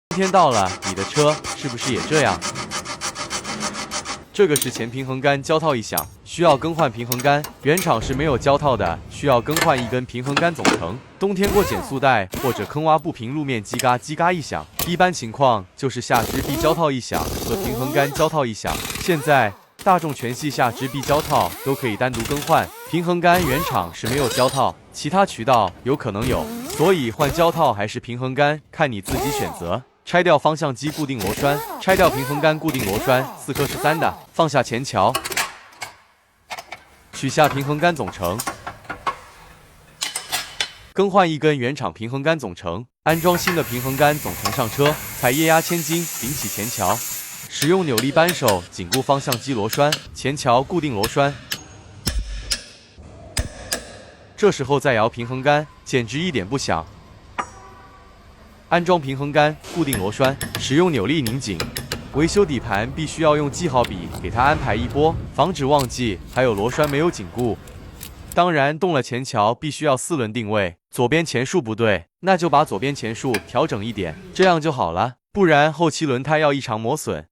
冬天到了，你的车是不是也这样？这个是前平衡杆胶套异响，需要更换平衡杆。原厂是没有胶套的，需要更换一根平衡杆总成。冬天过减速带或者坑洼不平路面叽嘎叽嘎异响，一般情况就是下支臂胶套异响和平衡杆胶套异响。现在大众全系下支臂胶套都可以单独更换，平衡杆原厂是没有胶套，其他渠道有可能有，所以换胶套还是平衡杆，看你自己选择。拆掉方向机固定螺栓，拆掉平衡杆固定螺栓，4颗13的，放下前桥，取下平衡杆总成，更换一根原厂平衡杆总成，安装新的平衡杆总成上车，踩液压千斤，顶起前桥，使用扭力扳手紧固方向机螺栓，前桥固定螺栓。这时候再摇平衡杆，简直一点不响。安装平衡杆，固定螺栓，使用扭力拧紧。维修底盘必须要用记号笔给它安排一波，防止忘记。还有螺栓没有紧固。当然，动了前桥必须要4轮定位，左边前束不对，那就把左边前束调整一点，这样就好了。不然后期轮胎要异常磨损，